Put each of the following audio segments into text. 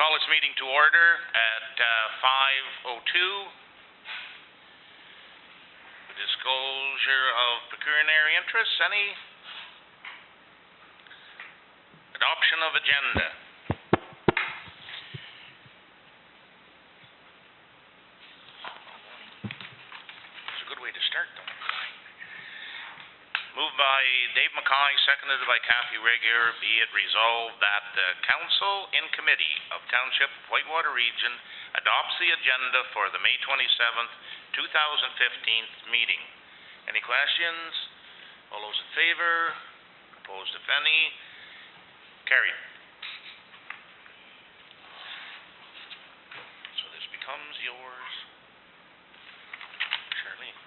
call this meeting to order at 5:02. Disclosure of pecuniary interests, any? Adoption of agenda. It's a good way to start, though. Moved by Dave Mackay, seconded by Kathy Regier. Be it resolved that the Council in Committee of Township Whitewater Region adopts the agenda for the May 27th, 2015 meeting. Any questions? All those in favor? Opposed, if any? Carried. So this becomes yours, Charlene.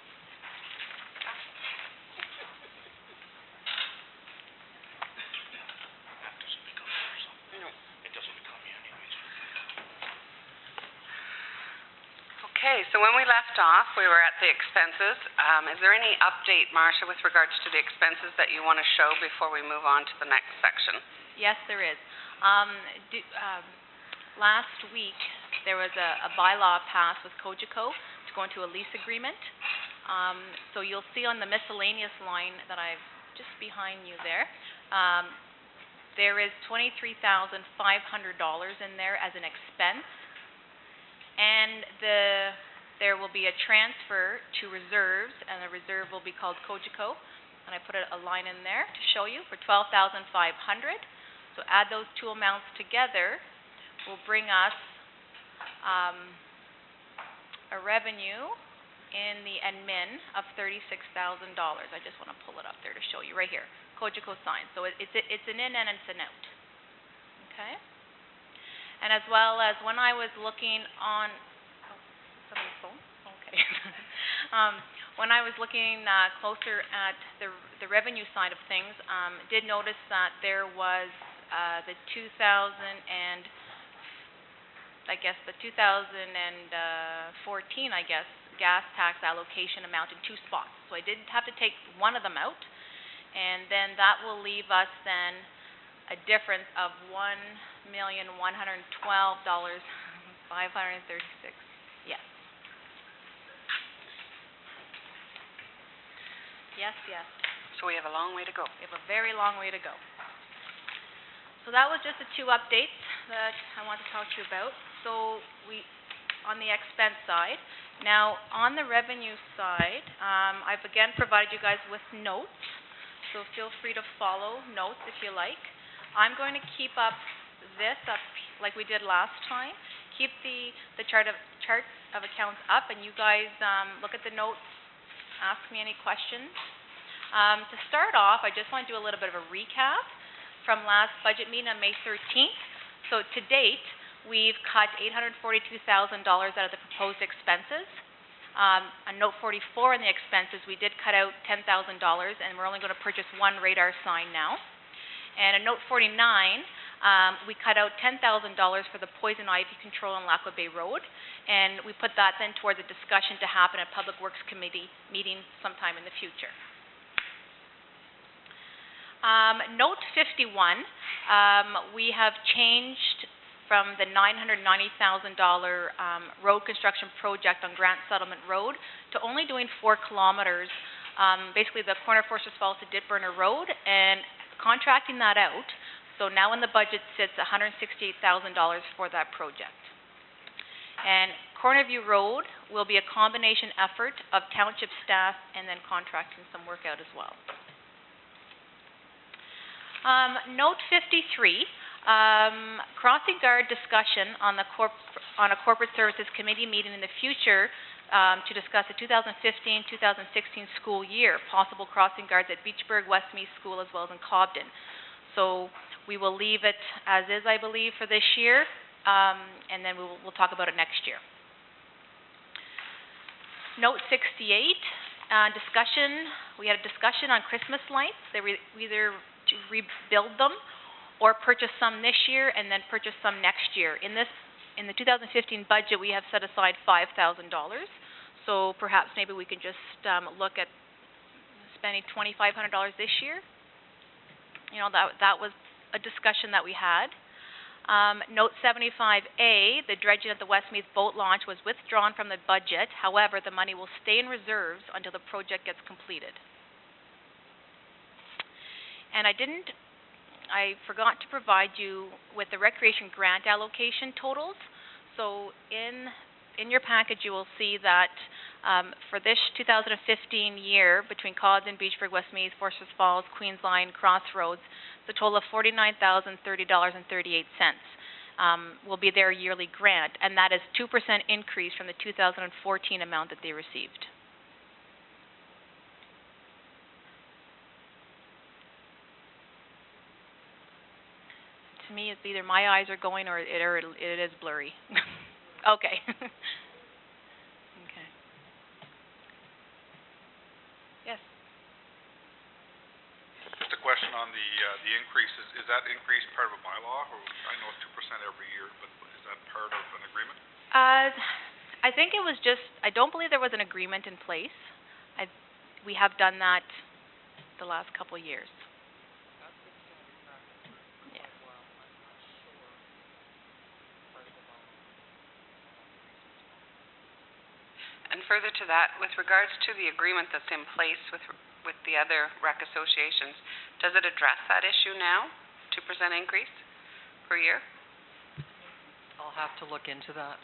That doesn't become yours. No. It doesn't become you anyways. Okay, so when we left off, we were at the expenses. Is there any update, Marcia, with regards to the expenses that you want to show before we move on to the next section? Yes, there is. Last week, there was a bylaw passed with Cogeco to go into a lease agreement. So you'll see on the miscellaneous line that I've just behind you there, there is $23,500 in there as an expense. And there will be a transfer to reserves, and the reserve will be called Cogeco. And I put a line in there to show you for $12,500. So add those two amounts together will bring us a revenue in the admin of $36,000. I just want to pull it up there to show you right here. Cogeco sign. So it's an in and it's an out. Okay. And as well as when I was looking on, somebody's phone? Okay. When I was looking closer at the revenue side of things, did notice that there was the 2014, gas tax allocation amount in two spots. So I did have to take one of them out, and then that will leave us then a difference of $1,112,536. Yes. Yes, yes. So we have a long way to go. We have a very long way to go. So that was just the two updates that I want to talk to you about. So on the expense side. Now, on the revenue side, I've again provided you guys with notes. So feel free to follow notes if you like. I'm going to keep this up like we did last time. Keep the charts of accounts up, and you guys look at the notes, ask me any questions. To start off, I just want to do a little bit of a recap from last budget meeting on May 13th. So to date, we've cut $842,000 out of the proposed expenses. On note 44 in the expenses, we did cut out $10,000, and we're only going to purchase one radar sign now. And in note 49, we cut out $10,000 for the poison ivy control on Lacquer Bay Road, and we put that then towards a discussion to happen at Public Works Committee meeting sometime in the future. Note 51, we have changed from the $990,000 road construction project on Grant Settlement Road to only doing 4 kilometers, basically the corner of Forsters Falls to Dipburner Road, and contracting that out. So now in the budget sits $168,000 for that project. And Cornerview Road will be a combination effort of township staff and then contracting some work out as well. Note 53, crossing guard discussion on a corporate services committee meeting in the future to discuss the 2015-2016 school year, possible crossing guards at Beachburg, Westmeath School, as well as in Cobden. So we will leave it as is, I believe, for this year, and then we'll talk about it next year. Note 68, discussion. We had a discussion on Christmas lights. They were either to rebuild them or purchase some this year and then purchase some next year. In the 2015 budget, we have set aside $5,000. So perhaps maybe we can just look at spending $2,500 this year. You know, that was a discussion that we had. Note 75A, the dredging at the Westmeath boat launch was withdrawn from the budget. However, the money will stay in reserves until the project gets completed. And I forgot to provide you with the recreation grant allocation totals. So in your package, you will see that for this 2015 year, between Cawdon, Beachburg, Westmeath, Forces Falls, Queens Line, Crossroads, the total of $49,030.38 will be their yearly grant, and that is 2% increase from the 2014 amount that they received. To me, it's either my eyes are going or it is blurry. Okay. Okay. Yes. Just a question on the increase. Is that increase part of a bylaw, or I know it's 2% every year, but is that part of an agreement? I think it was just, I don't believe there was an agreement in place. We have done that the last couple years. And further to that, with regards to the agreement that's in place with the other rec associations, does it address that issue now? 2% increase per year? I'll have to look into that.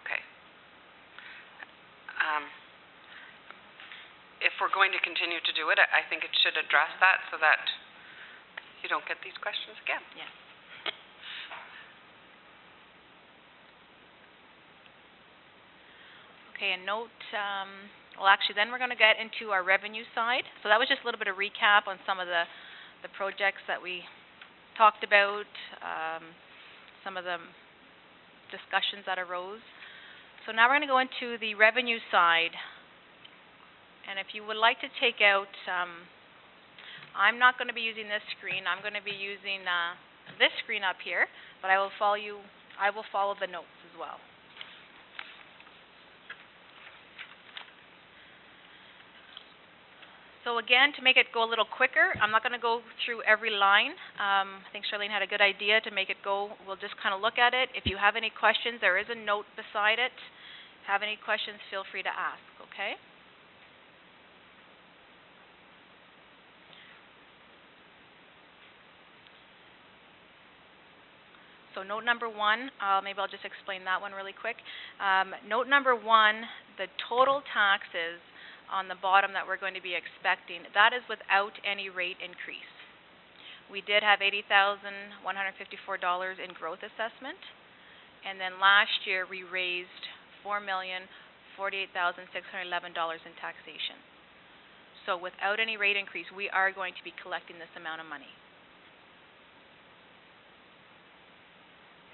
Okay. If we're going to continue to do it, I think it should address that so that you don't get these questions again. Yes. Okay, and note, well actually then we're going to get into our revenue side. So that was just a little bit of recap on some of the projects that we talked about, some of the discussions that arose. So now we're going to go into the revenue side. And if you would like to take out, I'm not going to be using this screen. I'm going to be using this screen up here, but I will follow the notes as well. So again, to make it go a little quicker, I'm not going to go through every line. I think Charlene had a good idea to make it go. We'll just kind of look at it. If you have any questions, there is a note beside it. Have any questions, feel free to ask, okay? So note number 1, maybe I'll just explain that one really quick. Note number 1, the total taxes on the bottom that we're going to be expecting, that is without any rate increase. We did have $80,154 in growth assessment, and then last year we raised $4,048,611 in taxation. So without any rate increase, we are going to be collecting this amount of money.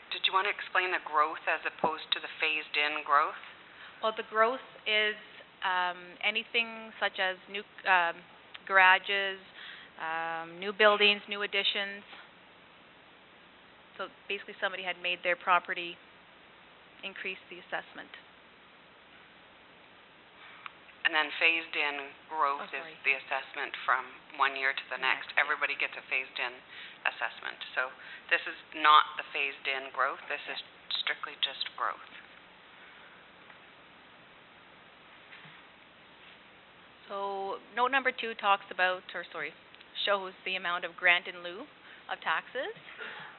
Did you want to explain the growth as opposed to the phased-in growth? Well, the growth is anything such as new garages, new buildings, new additions. So basically somebody had made their property increase the assessment. And then phased-in growth is the assessment from one year to the next. Everybody gets a phased-in assessment. So this is not the phased-in growth. This is strictly just growth. So note number 2 talks about, shows the amount of grant in lieu of taxes.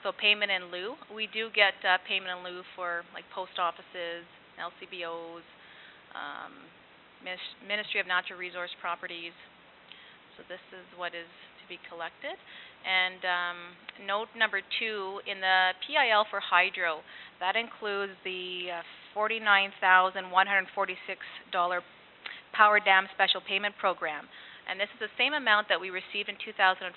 So payment in lieu. We do get payment in lieu for like post offices, LCBOs, Ministry of Natural Resource Properties. So this is what is to be collected. And note number 2, in the PIL for hydro, that includes the $49,146 Power Dam Special Payment Program. And this is the same amount that we received in 2014,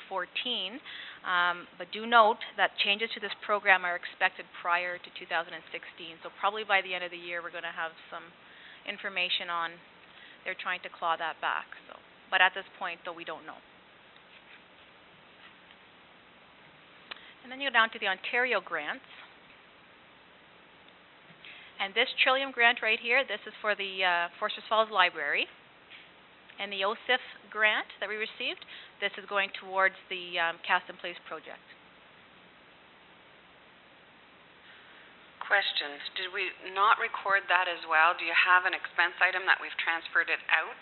but do note that changes to this program are expected prior to 2016. So probably by the end of the year we're going to have some information on, they're trying to claw that back. So, but at this point though we don't know. And then you go down to the Ontario grants. And this Trillium grant right here, this is for the Forces Falls Library. And the OSIF grant that we received, this is going towards the Cast in Place project. Question, did we not record that as well? Do you have an expense item that we've transferred it out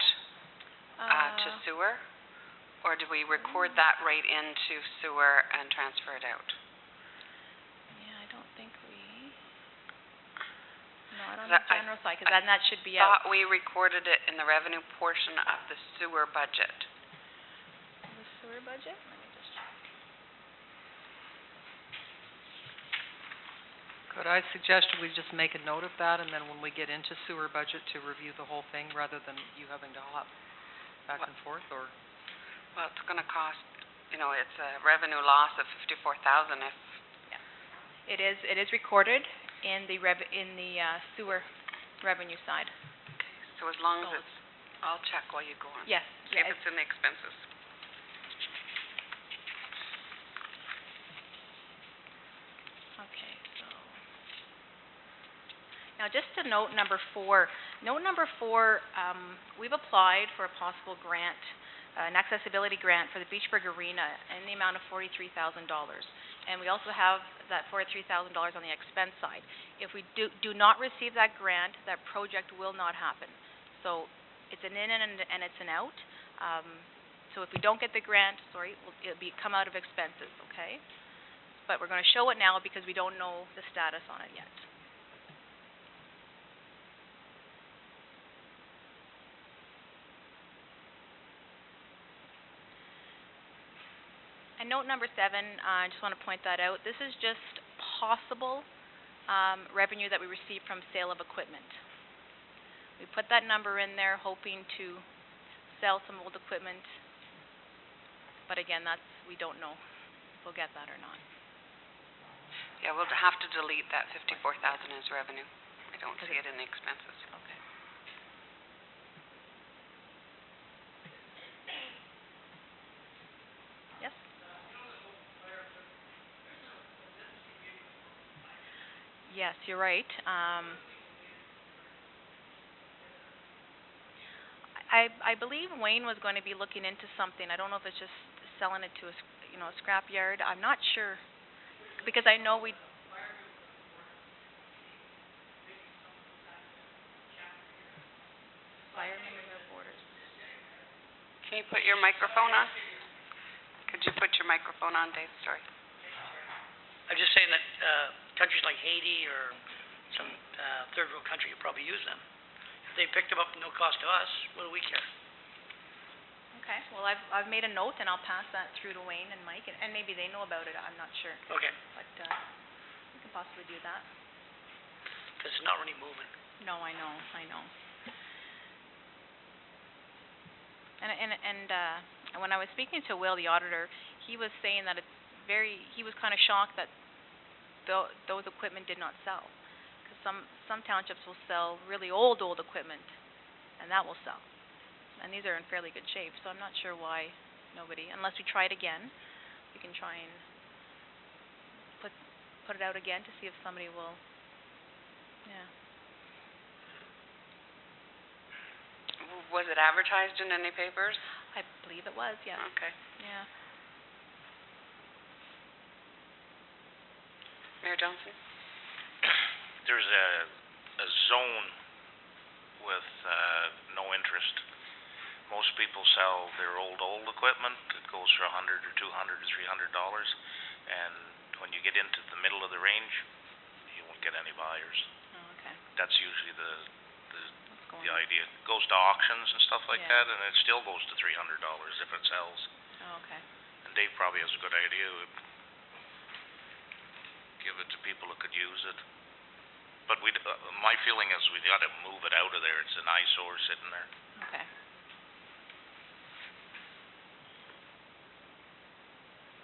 to sewer? Or do we record that right into sewer and transfer it out? Yeah, I don't think we... Not on That- the general side, because then that should be Thought out. we recorded it in the revenue portion of the sewer budget. The sewer budget? Let me just check. Could I suggest we just make a note of that, and then when we get into sewer budget to review the whole thing, rather than you having to hop back and forth, or? Well, it's gonna cost, it's a revenue loss of 54,000 if, It is recorded in the sewer revenue side. so as long as Oh, it's, I'll check while you go on. Yes, See if yeah, it's in the expenses. okay, so. Now, just to note number 4, we've applied for a possible grant, an accessibility grant for the Beachburg Arena in the amount of $43,000. And we also have that $43,000 on the expense side. If we do not receive that grant, that project will not happen. So it's an in and it's an out. So if we don't get the grant, it'll come out of expenses, okay? But we're going to show it now because we don't know the status on it yet. And note number 7, I just want to point that out. This is just possible revenue that we receive from sale of equipment. We put that number in there hoping to sell some old equipment. But again, we don't know if we'll get that or not. Yeah, we'll have to delete that 54,000 as revenue. I don't see it in the expenses. Okay. Yes? Yes, you're right. I believe Wayne was going to be looking into something. I don't know if it's just selling it to a scrap yard. I'm not sure, because I know we. Firemen without borders. Can you put your microphone on? Could you put your microphone on, Dave? Sorry. I'm just saying that countries like Haiti or some third world country will probably use them. If they picked them up at no cost to us, what do we care? Okay. Well, I've made a note, and I'll pass that through to Wayne and Mike, and maybe they know about it. I'm not sure, Okay, but we can possibly do that. because it's not really moving. No, I know. And when I was speaking to Will, the auditor, he was saying that he was kind of shocked that those equipment did not sell. Because some townships will sell really old equipment, and that will sell. And these are in fairly good shape, so I'm not sure why nobody, unless we try it again, we can try and put it out again to see if somebody will, yeah. Was it advertised in any papers? I believe it was, yes. Okay. Yeah. Mayor Johnson? There's a zone with no interest. Most people sell their old equipment. It goes for $100 or $200 or $300, and when you get into the middle of the range, you won't get any buyers. Oh, okay. That's usually the What's going the on? idea. It goes to auctions and stuff like Yeah. that, and it still goes to $300 if it sells. Oh, okay. And Dave probably has a good idea. Give it to people who could use it. But my feeling is we got to move it out of there. It's an eyesore sitting there. Okay.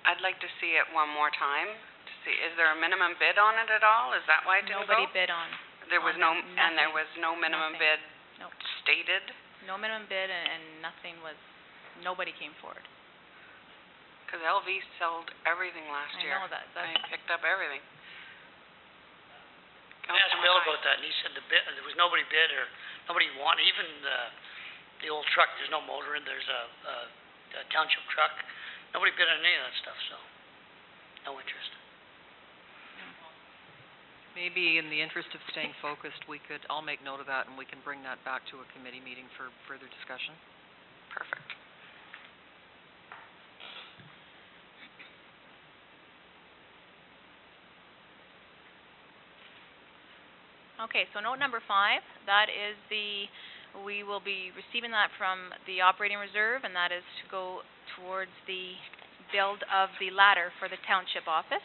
I'd like to see it one more time, to see, is there a minimum bid on it at all? Is that why it didn't go? Nobody bid on. There was on no, that, and there nothing. was no minimum Nothing. bid Nope. stated? No minimum bid and nothing was, nobody came forward. Because LV sold everything last I year. know that, They that's, picked up everything. I asked Bill Councilor about that, and he said there was nobody bid or nobody wanted, even the old truck, there's no motor in, there's a township truck. Nobody bid on any of that stuff, so no interest. Maybe in the interest of staying focused, I'll make note of that and we can bring that back to a committee meeting for further discussion. Perfect. Okay, so note number 5, that is we will be receiving that from the operating reserve, and that is to go towards the build of the ladder for the township office.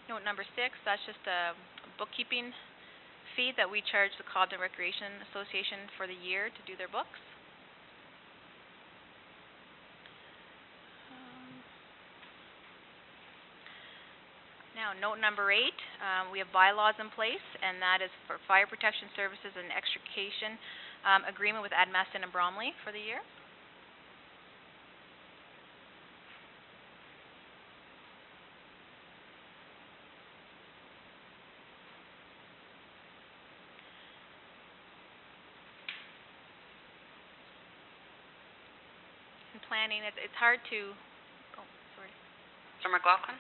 Note number 6, that's just a bookkeeping fee that we charge the Cobden Recreation Association for the year to do their books. Now, note number 8, we have bylaws in place, and that is for fire protection services and extrication agreement with Admaston and Bromley for the year. And planning, it's hard to, oh, sorry. Mr. McLaughlin?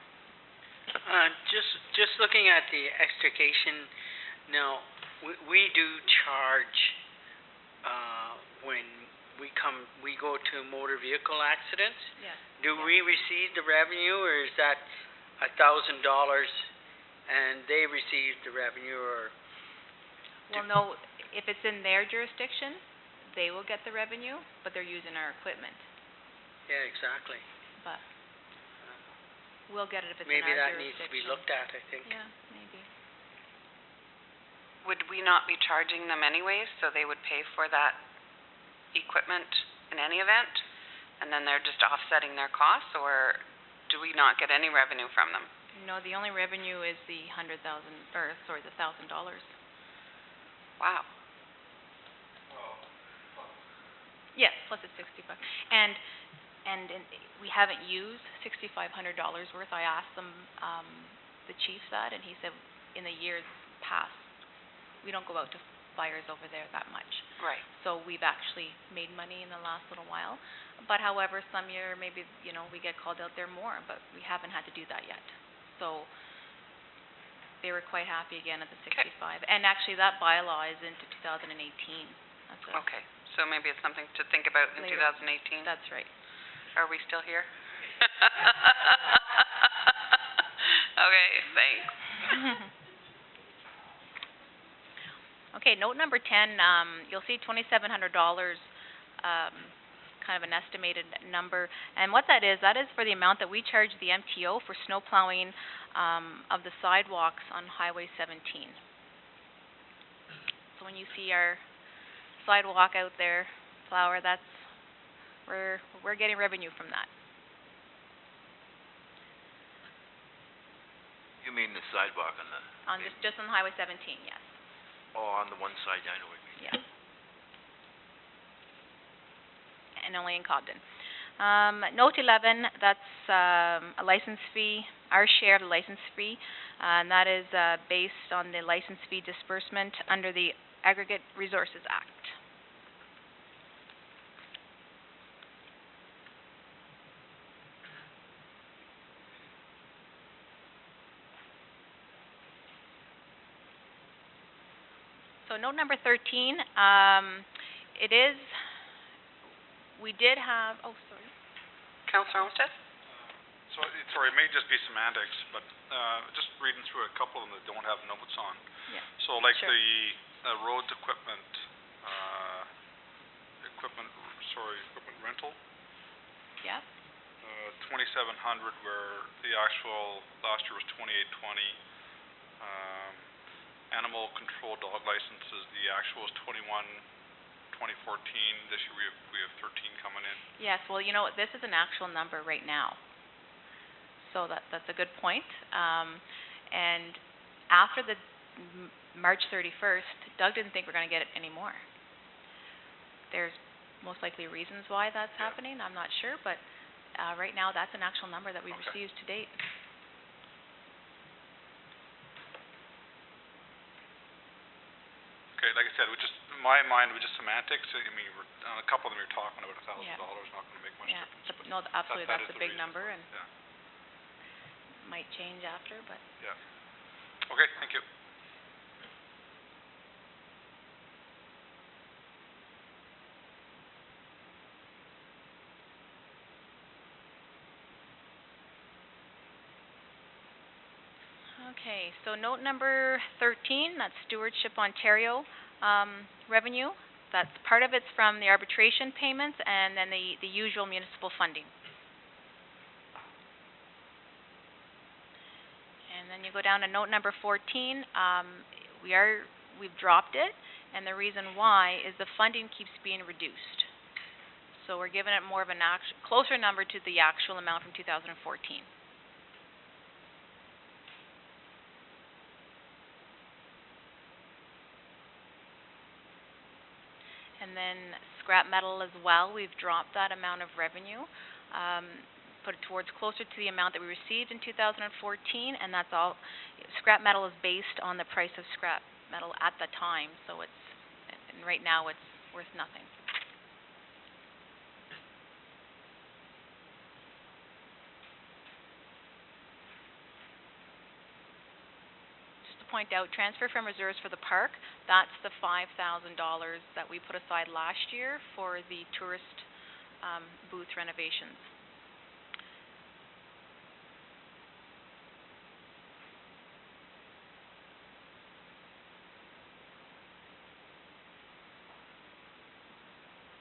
Just looking at the extrication, now, we do charge, when we go to motor vehicle accidents. Yes. Do we receive the revenue, or is that $1,000 and they receive the revenue, or? Well, no, if it's in their jurisdiction, they will get the revenue, but they're using our equipment. Yeah, exactly. But we'll get it if it's in Maybe our that needs to be jurisdiction. looked at, I think. Yeah, maybe. Would we not be charging them anyways, so they would pay for that equipment in any event? And then they're just offsetting their costs, or do we not get any revenue from them? No, the only revenue is the $1,000, the $1,000. Wow. Yes, plus it's $65. And we haven't used $6,500 worth. I asked them, the chief that, and he said in the years past, we don't go out to fires over there that much. Right. So we've actually made money in the last little while. But however, some year maybe, we get called out there more, but we haven't had to do that yet. So they were quite happy again at the 65. And actually that bylaw is into 2018. That's Okay, so maybe it's something to think about in Later. 2018? That's right. Are we still here? Okay, thanks. Okay, note number 10, you'll see $2,700, kind of an estimated number. And what that is for the amount that we charge the MTO for snow plowing of the sidewalks on Highway 17. So when you see our sidewalk out there, plower, we're getting revenue from that. You mean the sidewalk on the... On just on Highway 17, yes. Oh, on the one side, I know what you mean. Yeah. And only in Cobden. Note 11, that's a license fee, our share of the license fee, and that is based on the license fee disbursement under the Aggregate Resources Act. So note number 13, we did have, oh, sorry. Councillor Olmsted? Sorry, it may just be semantics, but just reading through a couple of them that don't have notes on. Yeah. So like Sure. the roads equipment rental, Yeah. 2,700, where the actual last year was 2,820. Animal control dog licenses, the actual is 2014. This year we have 13 coming in. Yes, well, this is an actual number right now. So that's a good point. And after the March 31st, Doug didn't think we're going to get it anymore. There's most likely reasons why that's happening. I'm not sure, but right now that's an actual number that we've received to date. Okay, like I said, we just my mind, it was just semantics. I mean, on a couple of them, you're talking about $1,000, Yeah. not gonna make much Yeah, difference. but But no, absolutely, that that's is a the big reason number for it, and yeah. might change after, but. Okay, thank you. Okay, so note number 13, that's Stewardship Ontario, revenue. That's, part of it's from the arbitration payments and then the usual municipal funding. And then you go down to note number 14, we've dropped it, and the reason why is the funding keeps being reduced. So we're giving it more of an closer number to the actual amount from 2014. And then scrap metal as well, we've dropped that amount of revenue, put it towards closer to the amount that we received in 2014, and that's all. Scrap metal is based on the price of scrap metal at the time, so it's, and right now it's worth nothing. Point out, transfer from reserves for the park, that's the $5,000 that we put aside last year for the tourist booth renovations.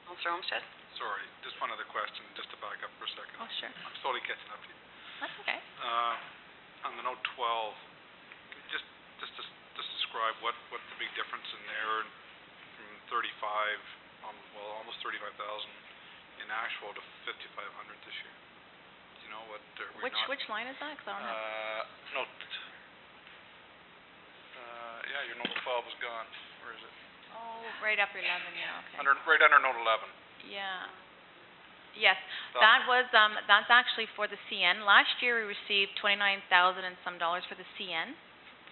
Councillor Olmsted? Sorry, just one other question, just to back up for a second. Oh, sure. I'm slowly catching up to you. That's okay. On the note 12, can you just describe what the big difference in there from 35, almost 35,000 in actual to 5,500 this year? Do you know what? Which line is that? 'Cause I don't have. Your note 12 is gone. Where is it? Oh, right after 11. Yeah. Okay. Right under note 11. Yeah. Yes, that was that's actually for the CN. Last year we received 29,000 and some dollars for the CN.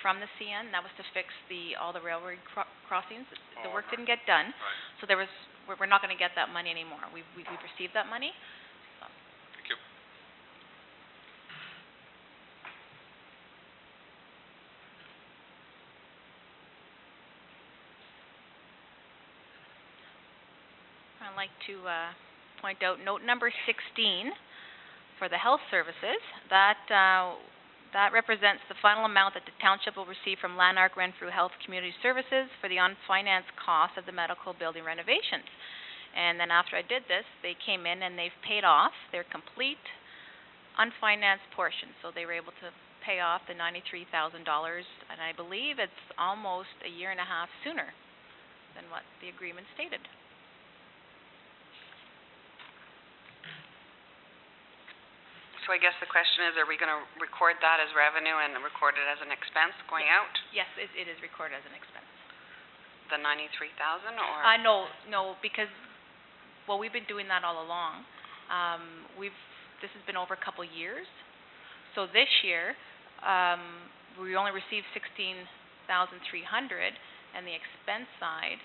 From the CN, that was to fix all the railroad crossings. The work didn't get done, Right. so we're not going to get that money anymore. We've received that money. So. Thank you. I'd like to point out note number 16 for the health services. That represents the final amount that the township will receive from Lanark Renfrew Health Community Services for the unfinanced cost of the medical building renovations. And then after I did this, they came in and they've paid off their complete unfinanced portion. So they were able to pay off the $93,000, and I believe it's almost a year and a half sooner than what the agreement stated. So I guess the question is, are we going to record that as revenue and record it as an expense going out? Yes, it is recorded as an expense. The 93,000 or? No, because, well, we've been doing that all along. This has been over a couple years. So this year, we only received 16,300, and the expense side.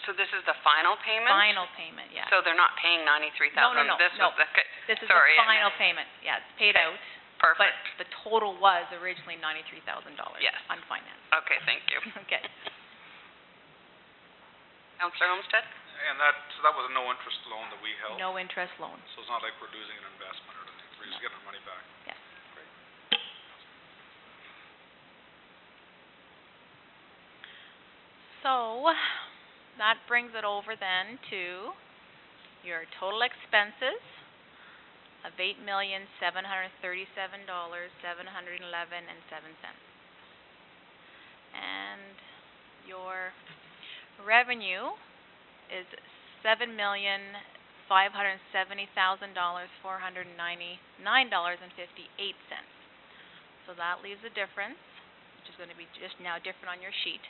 So this is the final payment? Final payment, yeah. So they're not paying 93,000? No. This was the, This is sorry, the final payment. Yeah, it's paid out. Perfect. But the total was originally $93,000. Yes. Unfinanced. Okay, thank you. Okay. Councillor Olmsted? And that was a no-interest loan that we held? No interest loan. So it's not like we're losing an investment or anything, we're just getting our money back? Yes. Great. So, that brings it over then to your total expenses of $8,737,711.07. And your revenue is $7,570,499.58. So that leaves a difference, which is going to be just now different on your sheet,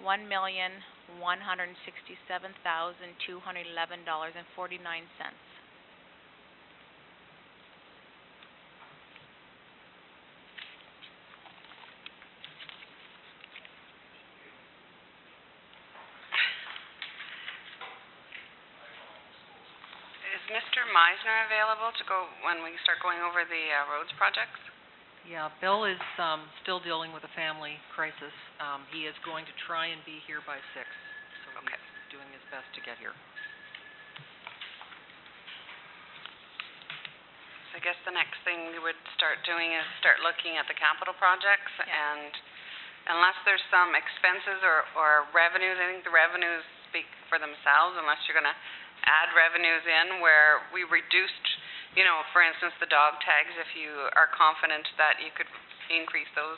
$1,167,211.49. Mr. Meisner available to go when we start going over the roads projects? Yeah, Bill is still dealing with a family crisis. He is going to try and be here by 6, so Okay. he's doing his best to get here. So I guess the next thing we would start doing is start looking at the capital projects, and unless there's some expenses or revenues, I think the revenues speak for themselves, unless you're gonna add revenues in where we reduced, you know, for instance, the dog tags, if you are confident that you could increase those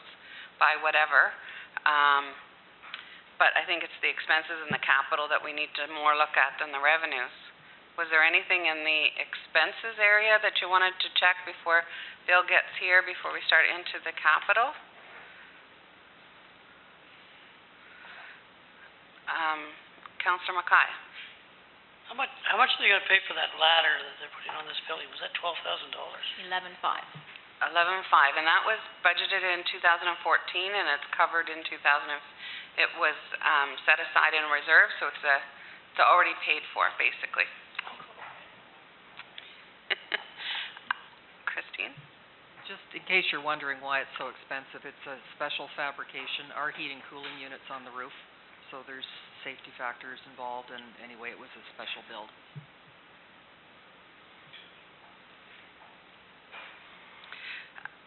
by whatever. But I think it's the expenses and the capital that we need to more look at than the revenues. Was there anything in the expenses area that you wanted to check before Bill gets here, before we start into the capital? Councillor Mackay. How much are they gonna pay for that ladder that they're putting on this building? Was that $12,000? 11.5. 11.5, and that was budgeted in 2014, and it's covered in it was set aside in reserve, so it's already paid for, basically. Christine? Just in case you're wondering why it's so expensive, it's a special fabrication. Our heating cooling unit's on the roof, so there's safety factors involved, and anyway, it was a special build.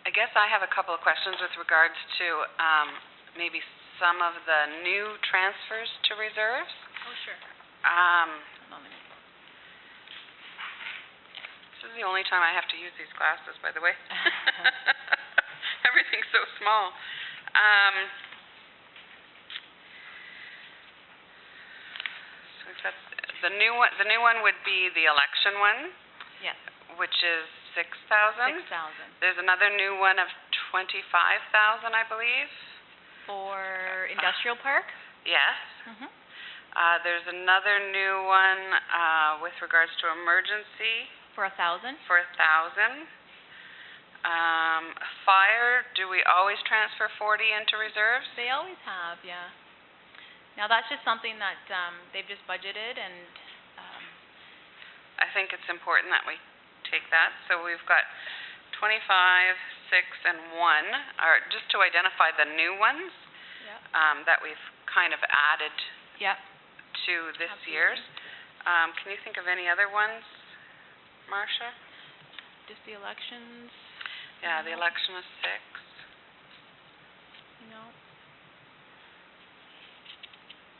I guess I have a couple of questions with regards to maybe some of the new transfers to reserves. Oh, sure. This is the only time I have to use these glasses, by the way. Everything's so small. So we've got the new one. The new one would be the election one, Yes, which is 6,000. 6,000. There's another new one of 25,000, I believe. For industrial park? Yes. Mm-hmm. There's another new one with regards to emergency For 1,000. for 1,000. Fire, do we always transfer 40 into reserves? They always have, yeah. Now, that's just something that they've just budgeted, and I think it's important that we take that. So we've got 25, 6, and 1, or just to identify the new ones that we've kind of added to this year's. Can you think of any other ones, Marcia? just the elections, Yeah, the election was 6. you know.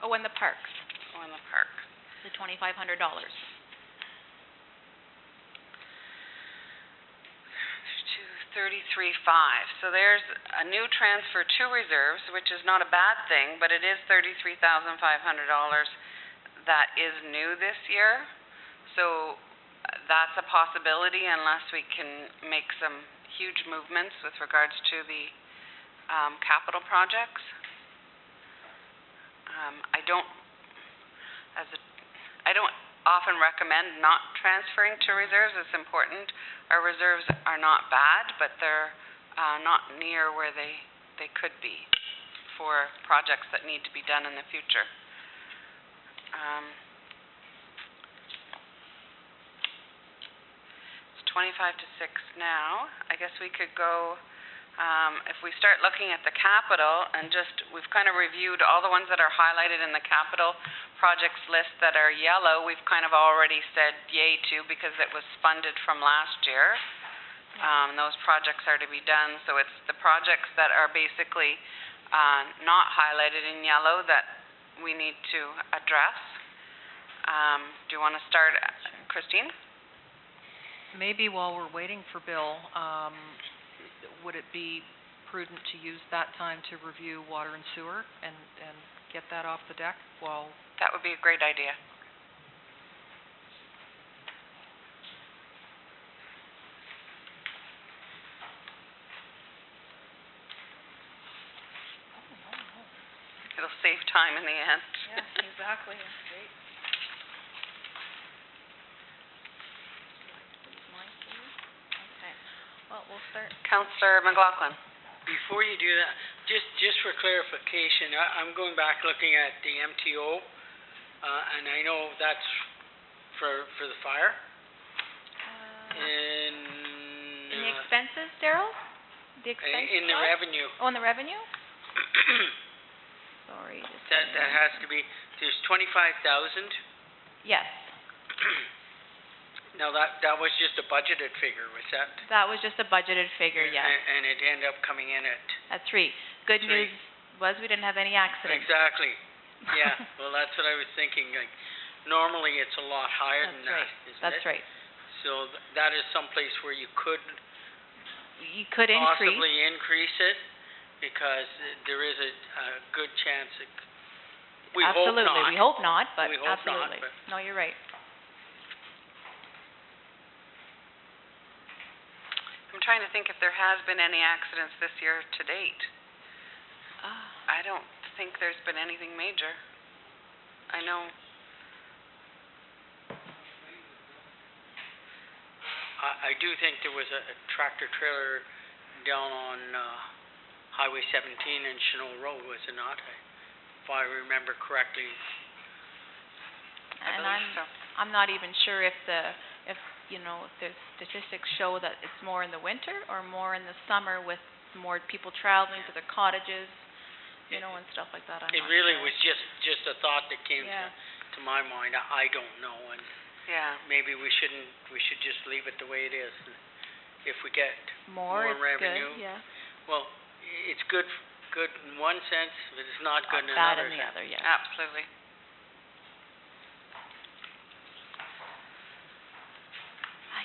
Oh, and the parks, Oh, in the park. the $2,500. 33.5. So there's a new transfer to reserves, which is not a bad thing, but it is $33,500 that is new this year. So that's a possibility unless we can make some huge movements with regards to the capital projects. I don't often recommend not transferring to reserves. It's important. Our reserves are not bad, but they're not near where they could be for projects that need to be done in the future. It's 25 to 6 now. I guess we could go, if we start looking at the capital and we've kind of reviewed all the ones that are highlighted in the capital projects list that are yellow, we've kind of already said yay to because it was funded from last year. Those projects are to be done, so it's the projects that are basically not highlighted in yellow that we need to address. Do you want to start, Christine? Maybe while we're waiting for Bill, would it be prudent to use that time to review water and sewer and get that off the deck while... That would be a great idea. It'll save time in the end. Yeah, exactly. That's great. Okay. Well, we'll start. Councillor McLaughlin. Before you do that, just for clarification, I'm going back looking at the MTO, and I know that's for the fire. In the expenses, Daryl? The expense in the side? revenue. Oh, in the revenue? Sorry, just. That has to be, there's 25,000. Yes, Now, that was just a budgeted figure, was that? that was just a budgeted figure, yes. And it ended up coming in at... At 3. Good Three. news was we didn't have any accidents. Exactly. Yeah, well, that's what I was thinking, like, normally it's a lot higher than That's that, right, isn't it? that's right. So that is someplace where you could You could increase. possibly increase it, because there is a good chance that, we hope not. Absolutely, we hope not, but We hope not, absolutely. but- No, you're right. I'm trying to think if there has been any accidents this year to date. I don't think there's been anything major. I know, I do think there was a tractor trailer down on Highway 17 in Chenot Road, was it not? If I remember correctly. I And believe so. I'm not even sure if the statistics show that it's more in the winter or more in the summer with more people traveling to their cottages, and stuff like that. I'm It not really sure. was just a thought that came Yeah. to my mind. I don't know, and Yeah. maybe we should just leave it the way it is. And if we get More, more it's revenue, good, yeah. well, it's good in one sense, but it's not good in Bad another in the sense. other, yeah. Absolutely.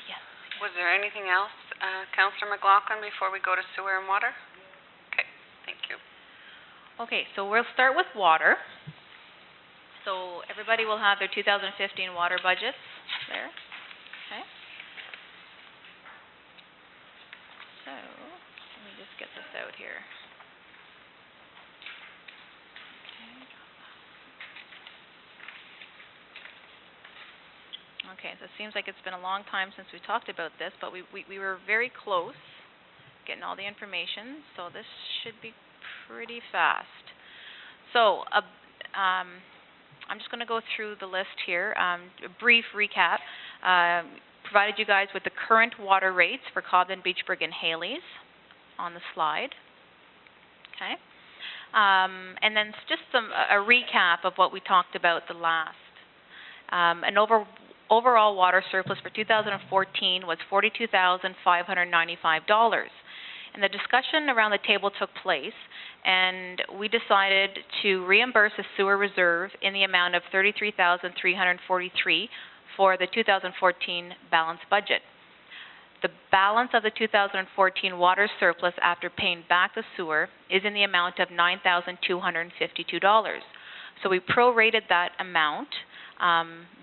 Yes. Was there anything else, Councillor McLaughlin, before we go to sewer and water? Okay, thank you. Okay, so we'll start with water. So everybody will have their 2015 water budgets there, okay? So, let me just get this out here. Okay, so it seems like it's been a long time since we talked about this, but we were very close getting all the information, so this should be pretty fast. So, I'm just going to go through the list here. A brief recap. Provided you guys with the current water rates for Cobden, Beachburg, and Haley's on the slide. Okay. And then just a recap of what we talked about the last. An overall water surplus for 2014 was $42,595. And the discussion around the table took place, and we decided to reimburse the sewer reserve in the amount of $33,343 for the 2014 balanced budget. The balance of the 2014 water surplus after paying back the sewer is in the amount of $9,252. So we prorated that amount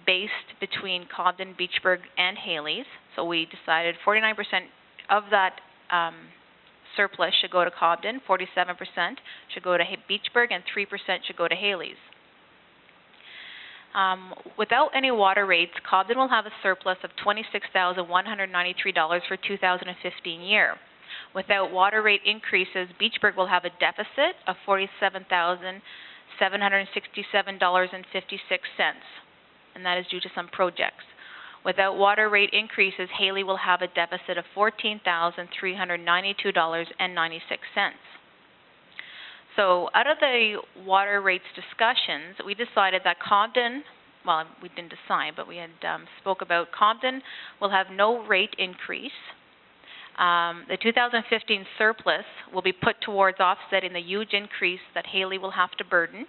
based between Cobden, Beachburg, and Haley's. So we decided 49% of that surplus should go to Cobden, 47% should go to Beachburg, and 3% should go to Haley's. Without any water rates, Cobden will have a surplus of $26,193 for 2015 year. Without water rate increases, Beachburg will have a deficit of $47,767.56, and that is due to some projects. Without water rate increases, Haley will have a deficit of $14,392.96. So out of the water rates discussions, we decided that Cobden, well, we didn't decide, but we had spoke about Cobden will have no rate increase. The 2015 surplus will be put towards offsetting the huge increase that Haley will have to burden.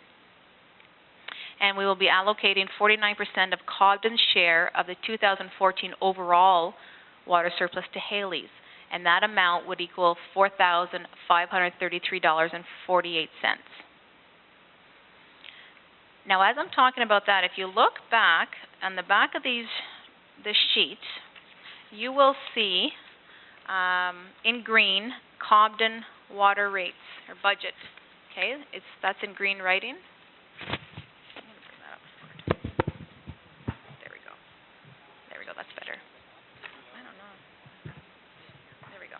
And we will be allocating 49% of Cobden's share of the 2014 overall water surplus to Haley's. And that amount would equal $4,533.48. Now, as I'm talking about that, if you look back on the back of this sheet, you will see in green Cobden water rates or budget. Okay, that's in green writing. I'm going to bring that up. There we go. There we go. That's better. I don't know. There we go.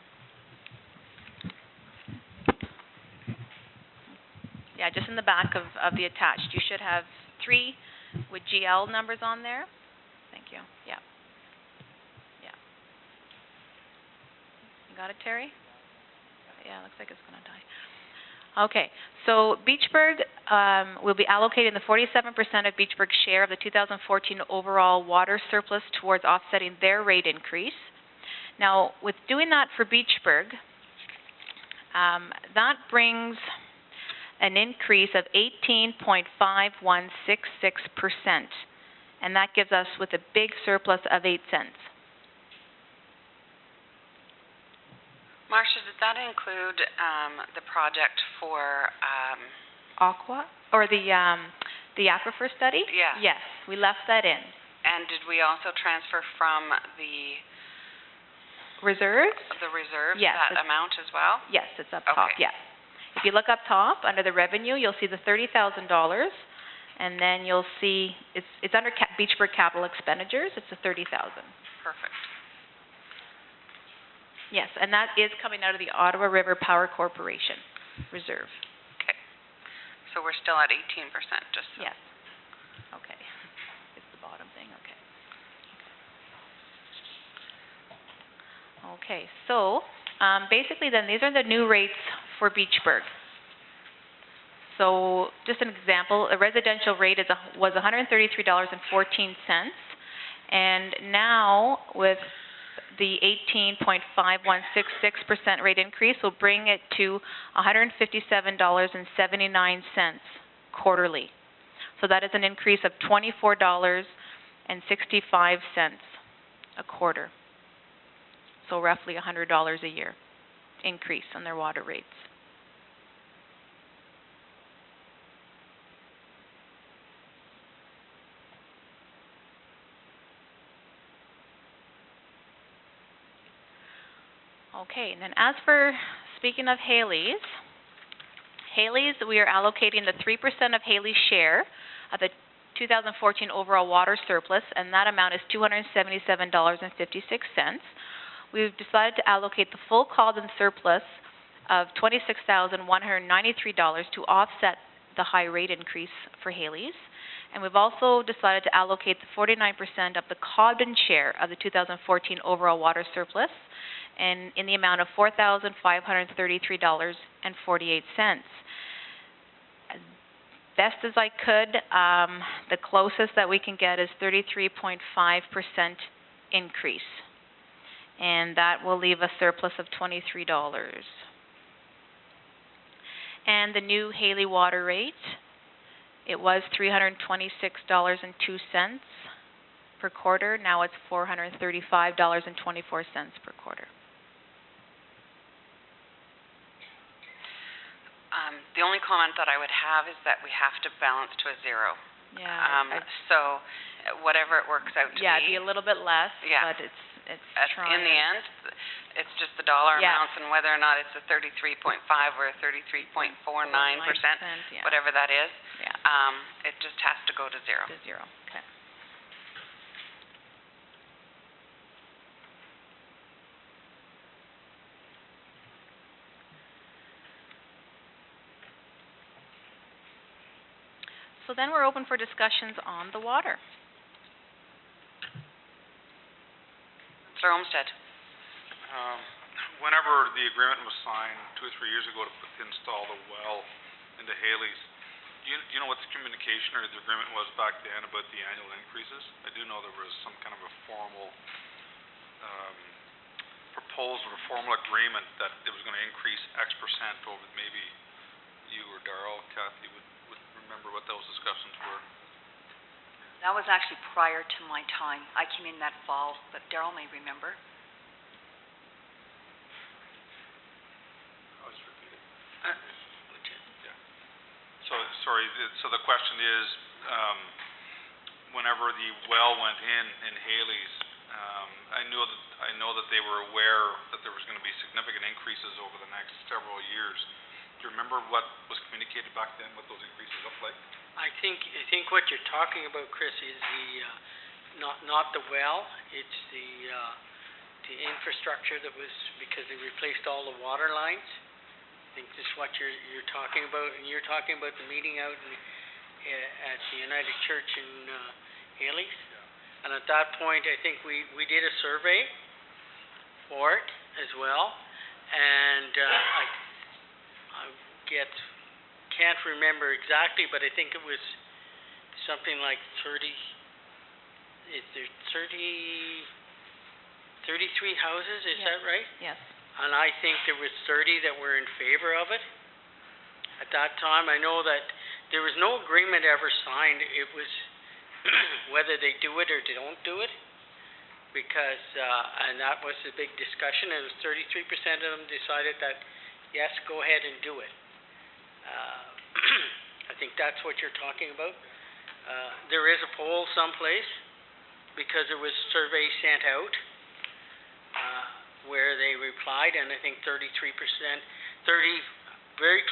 Yeah, just in the back of the attached. You should have 3 with GL numbers on there. Thank you. Yeah. Yeah. You got it, Terry? Yeah, looks like it's gonna die. Okay, so Beachburg, will be allocating the 47% of Beachburg's share of the 2014 overall water surplus towards offsetting their rate increase. Now, with doing that for Beachburg, that brings an increase of 18.5166%, and that gives us with a big surplus of 8 cents. Marcia, did that include, the project for, Aqua, or the aquifer study? Yeah. Yes, we left that in. and did we also transfer from the Reserves? reserves, Yes, that it's- amount as well? Yes, it's up top, Okay. yes. If you look up top, under the revenue, you'll see the $30,000, and then you'll see, it's under Beachburg capital expenditures, it's the $30,000. Perfect. Yes, and that is coming out of the Ottawa River Power Corporation Reserve. Okay. So we're still at 18%, just so. Yes. Okay. It's the bottom thing, okay. Okay, so, basically then, these are the new rates for Beachburg. So, just an example, a residential rate was $133.14, and now with the 18.5166% rate increase will bring it to $157.79 quarterly. So that is an increase of $24.65 a quarter. So roughly $100 a year increase on their water rates. Okay, and then as for, speaking of Haley's, we are allocating the 3% of Haley's share of the 2014 overall water surplus, and that amount is $277.56. We've decided to allocate the full called-in surplus of $26,193 to offset the high rate increase for Haley's. And we've also decided to allocate the 49% of the Cobden share of the 2014 overall water surplus, and in the amount of $4,533.48. As best as I could, the closest that we can get is 33.5% increase. And that will leave a surplus of $23. And the new Haley water rate, it was $326.02 per quarter. Now it's $435.24 per quarter. The only comment that I would have is that we have to balance to a zero. Yeah. So whatever it works out to be. Yeah, it'd be a little bit less, Yeah. but it's trying. In the end, it's just the dollar Yeah. amounts and whether or not it's a 33.5 or a 33.49%, Yeah. whatever that is. Yeah. It just has to go to zero. To zero, okay. So then we're open for discussions on the water. Mr. Olmsted. Whenever the agreement was signed 2 or 3 years ago to install the well into Haley's, do you know what the communication or the agreement was back then about the annual increases? I do know there was some kind of a formal proposal or formal agreement that it was going to increase X percent over. Maybe you or Darrell, Kathy, would remember what those discussions were. That was actually prior to my time. I came in that fall, but Darrell may remember. I'll just repeat it. So, sorry, so the question is, whenever the well went in Haley's, I know that they were aware that there was going to be significant increases over the next several years. Do you remember what was communicated back then, what those increases looked like? I think what you're talking about, Chris, is not the well, it's the infrastructure that was, because they replaced all the water lines. I think this is what you're talking about, and you're talking about the meeting out at the United Church in Haley's. Yeah. And at that point, I think we did a survey for it, as well. And, can't remember exactly, but I think it was something like 33 houses, is Yes. that right? Yes. And I think there was 30 that were in favor of it. At that time, I know that there was no agreement ever signed. It was whether they do it or they don't do it. Because, and that was the big discussion. It was 33% of them decided that, yes, go ahead and do it. I think that's what you're talking about. There is a poll someplace because there was a survey sent out where they replied, and I think 33%, very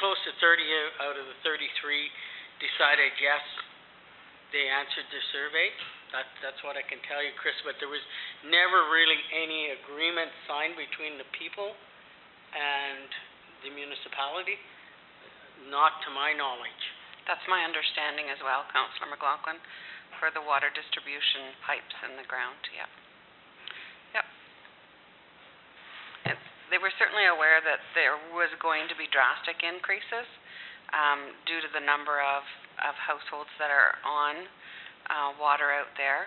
close to 30 out of the 33 decided yes, they answered the survey. That's what I can tell you, Chris, but there was never really any agreement signed between the people and the municipality, not to my knowledge. That's my understanding as well, Councillor McLaughlin, for the water distribution pipes in the ground, yep. Yep. They were certainly aware that there was going to be drastic increases due to the number of households that are on water out there,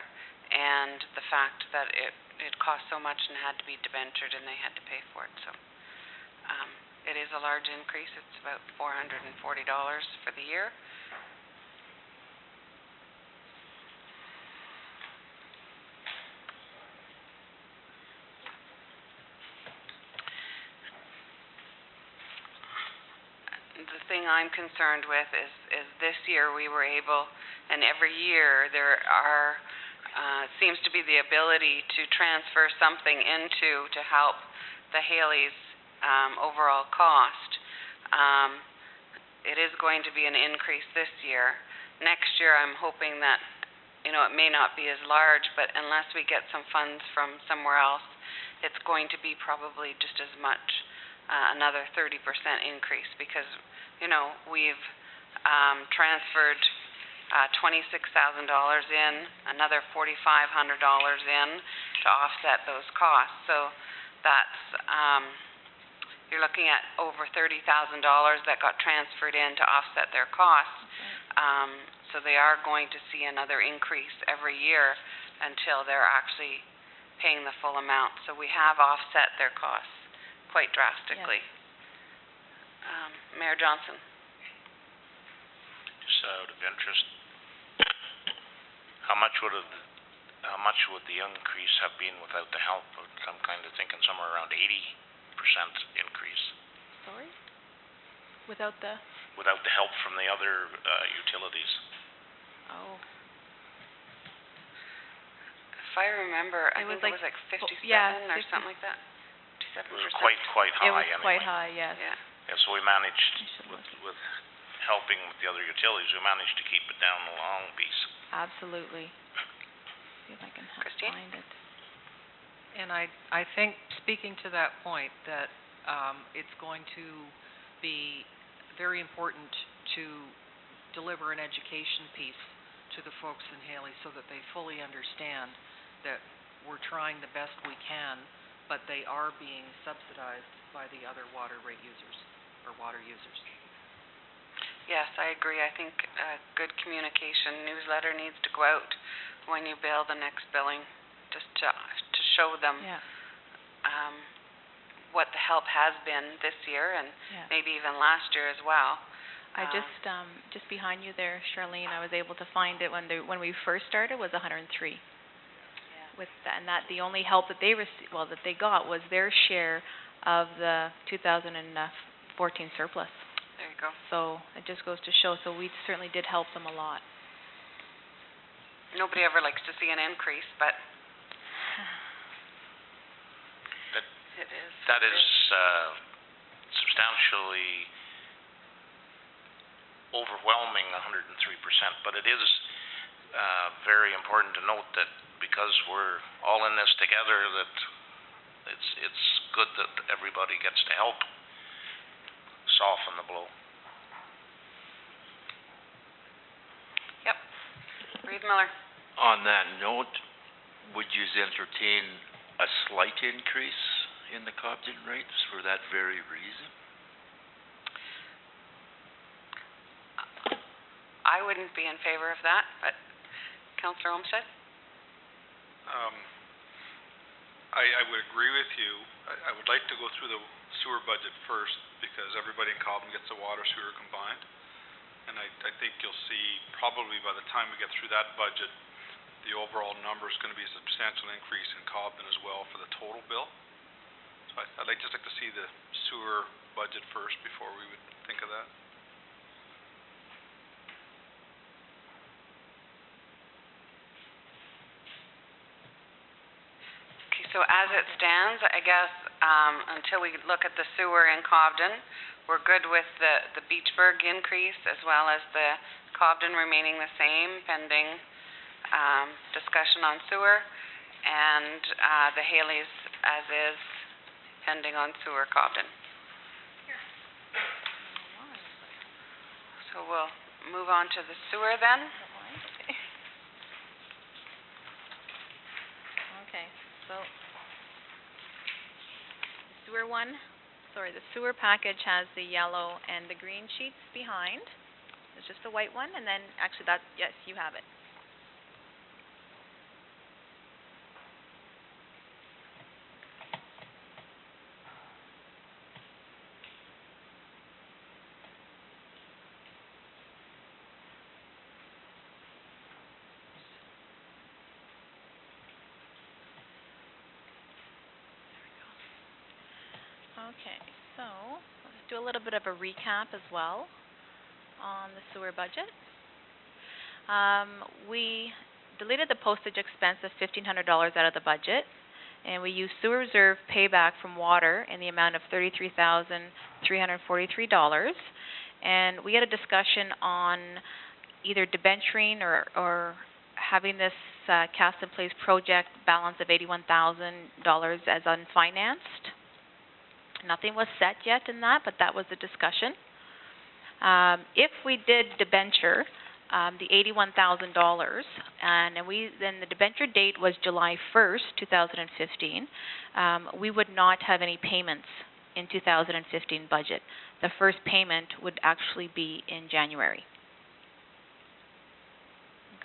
and the fact that it cost so much and had to be debentured and they had to pay for it, so it is a large increase. It's about $440 for the year. The thing I'm concerned with is this year we were able, and every year there are seems to be the ability to transfer something into to help the Haley's overall cost. It is going to be an increase this year. Next year, I'm hoping that, it may not be as large, but unless we get some funds from somewhere else, it's going to be probably just as much, another 30% increase, because, we've transferred $26,000 in, another $4,500 in to offset those costs. So that's you're looking at over $30,000 that got transferred in to offset their costs. So they are going to see another increase every year until they're actually paying the full amount. So we have offset their costs quite drastically. Yes. Mayor Johnson. Just out of interest, how much would the increase have been without the help? I'm kind of thinking somewhere around 80% increase. Sorry? Without the help from the other utilities. Oh. If I remember, I think it was like 57 or something like that. 57%. It was quite high. It was anyway. quite high, yes. Yeah. Yeah, so we managed with helping with the other utilities, we managed to keep it down the long piece. Absolutely. See if I can find it. And I think, speaking to that point, that it's going to be very important to deliver an education piece to the folks in Haley so that they fully understand that we're trying the best we can, but they are being subsidized by the other water rate users or water users. Yes, I agree. I think good communication newsletter needs to go out when you bill the next billing, just to show them what the help has been this year and maybe even last year as well. I just behind you there, Charlene, I was able to find it when we first started was 103. With that, and that the only help that they that they got was their share of the 2014 surplus. There you go. So it just goes to show. So we certainly did help them a lot. Nobody ever likes to see an increase, but it is. That is substantially overwhelming 103%, but it is very important to note that because we're all in this together, that it's good that everybody gets to help soften the blow. Yep. Reed Miller. On that note, would you entertain a slight increase in the Cobden rates for that very reason? I wouldn't be in favor of that, but Councillor Olmsted? I would agree with you. I would like to go through the sewer budget first, because everybody in Cobden gets the water sewer combined. And I think you'll see, probably by the time we get through that budget, the overall number is gonna be a substantial increase in Cobden as well for the total bill. So I'd just like to see the sewer budget first before we would think of that. Okay, so as it stands, I guess, until we look at the sewer in Cobden, we're good with the Beachburg increase as well as the Cobden remaining the same pending, discussion on sewer, and, the Haley's as is pending on sewer Cobden. So we'll move on to the sewer then. Okay, so the sewer package has the yellow and the green sheets behind. It's just the white one, and then, actually yes, you have it. Okay, so let's do a little bit of a recap as well on the sewer budget. We deleted the postage expense of $1,500 out of the budget, and we used sewer reserve payback from water in the amount of $33,343. And we had a discussion on either debenturing or having this cast in place project balance of $81,000 as unfinanced. Nothing was set yet in that, but that was the discussion. If we did debenture, the $81,000, and then the debenture date was July 1st, 2015, we would not have any payments in 2015 budget. The first payment would actually be in January.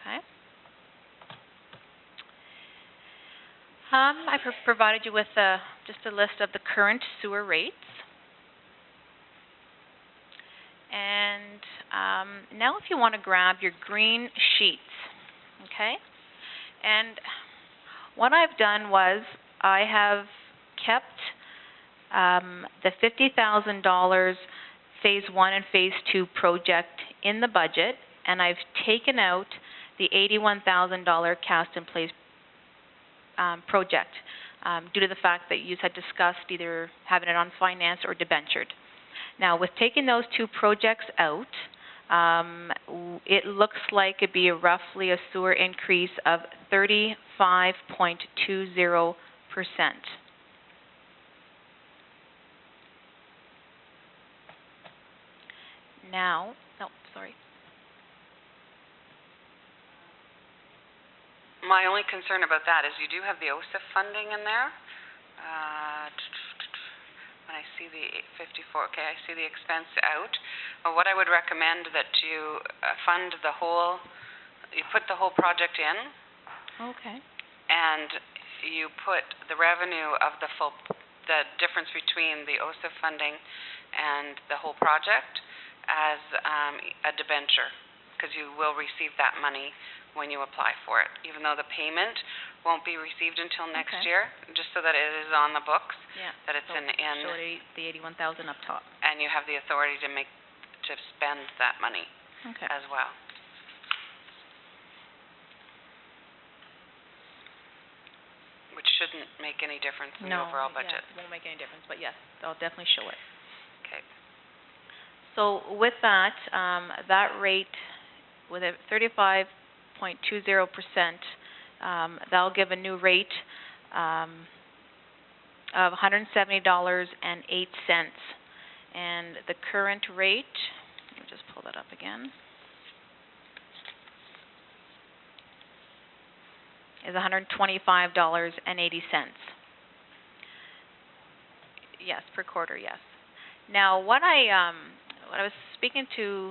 Okay. I provided you with just a list of the current sewer rates. And now if you want to grab your green sheets, okay? And what I've done was I have kept the $50,000 Phase 1 and Phase 2 project in the budget, and I've taken out the $81,000 cast in place project due to the fact that you had discussed either having it on finance or debentured. Now, with taking those two projects out, it looks like it'd be roughly a sewer increase of 35.20%. Now, sorry. My only concern about that is you do have the OSIF funding in there. When I see the 54, okay, I see the expense out. What I would recommend that you fund the whole, you put the whole project in. Okay. And you put the revenue of the difference between the OSIF funding and the whole project as a debenture, because you will receive that money when you apply for it, even though the payment won't be received until next year, just so that it is on the books, that it's so show the $81,000 up top. And you have the authority to spend that money as well. Which shouldn't make any difference in the overall budget. No, it won't make any difference, but yes, I'll definitely show it. Okay. So with that, that rate, with a 35.20%, that'll give a new rate of $170.08. And the current rate, let me just pull that up again, is $125.80. Yes, per quarter, yes. Now, what I was speaking to,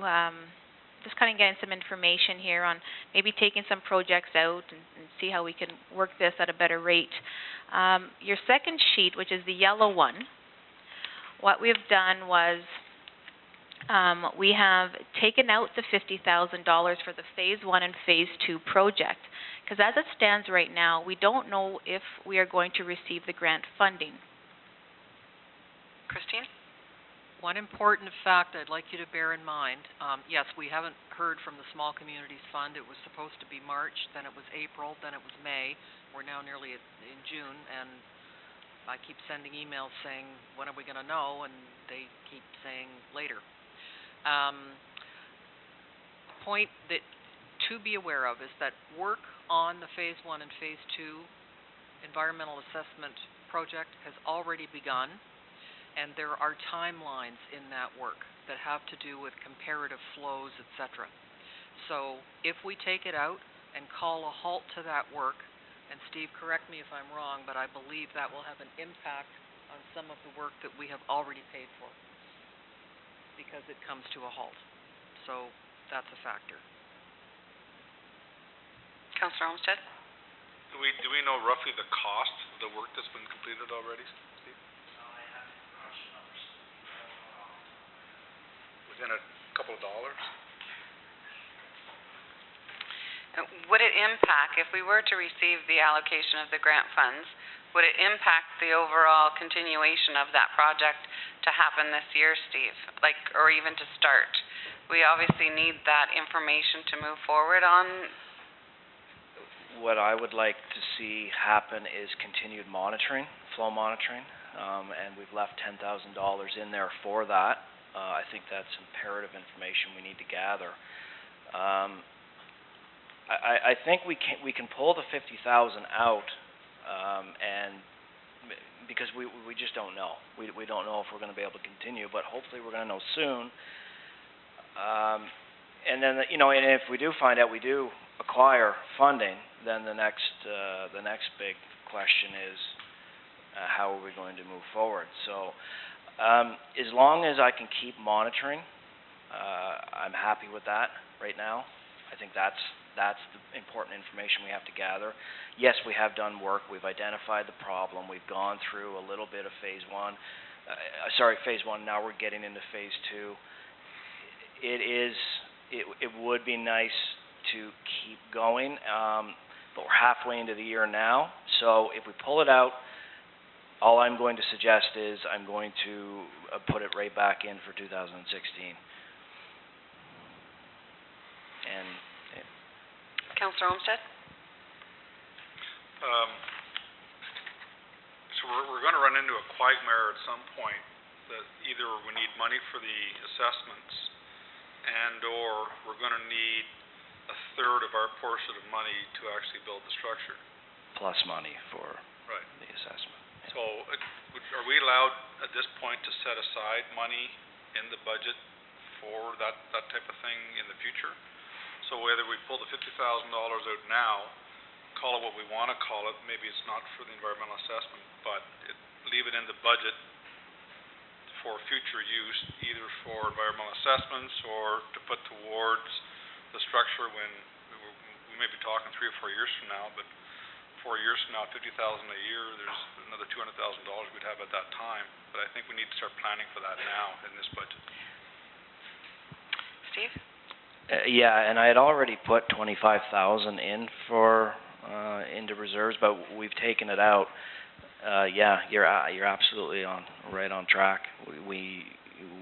just kind of getting some information here on maybe taking some projects out and see how we can work this at a better rate. Your second sheet, which is the yellow one, what we've done was we have taken out the $50,000 for the Phase 1 and Phase 2 project. Because as it stands right now, we don't know if we are going to receive the grant funding. Christine? One important fact I'd like you to bear in mind, yes, we haven't heard from the Small Communities Fund. It was supposed to be March, then it was April, then it was May. We're now nearly in June, and I keep sending emails saying, when are we going to know? And they keep saying later. Point that to be aware of is that work on the Phase 1 and Phase 2 environmental assessment project has already begun. And there are timelines in that work that have to do with comparative flows, etc. So if we take it out and call a halt to that work, and Steve, correct me if I'm wrong, but I believe that will have an impact on some of the work that we have already paid for, because it comes to a halt. So that's a factor. Councillor Olmsted? Do we know roughly the cost of the work that's been completed already, Steve? Within a couple of dollars? Would it impact, if we were to receive the allocation of the grant funds, would it impact the overall continuation of that project to happen this year, Steve? Like, or even to start? We obviously need that information to move forward on. What I would like to see happen is continued monitoring, flow monitoring, and we've left $10,000 in there for that. I think that's imperative information we need to gather. I think we can pull the 50,000 out, and because we just don't know. We don't know if we're going to be able to continue, but hopefully we're going to know soon. And then and if we do find out we do acquire funding, then the next big question is how are we going to move forward? So as long as I can keep monitoring, I'm happy with that right now. I think that's the important information we have to gather. Yes, we have done work. We've identified the problem. We've gone through a little bit of Phase 1. Phase 1. Now we're getting into Phase 2. It would be nice to keep going, but we're halfway into the year now. So if we pull it out, all I'm going to suggest is I'm going to put it right back in for 2016. And Councillor Olmsted? So we're going to run into a quagmire at some point that either we need money for the assessments and or we're going to need a third of our portion of money to actually build the structure. Plus money for right. the assessment. Yeah. So are we allowed at this point to set aside money in the budget for that type of thing in the future? So whether we pull the $50,000 out now, call it what we want to call it, maybe it's not for the environmental assessment, but leave it in the budget for future use, either for environmental assessments or to put towards the structure when we may be talking 3 or 4 years from now, but 4 years from now, $50,000 a year, there's another $200,000 we'd have at that time. But I think we need to start planning for that now in this budget. Steve? Yeah, and I had already put 25,000 in for into reserves, but we've taken it out. Yeah, you're absolutely right on track. We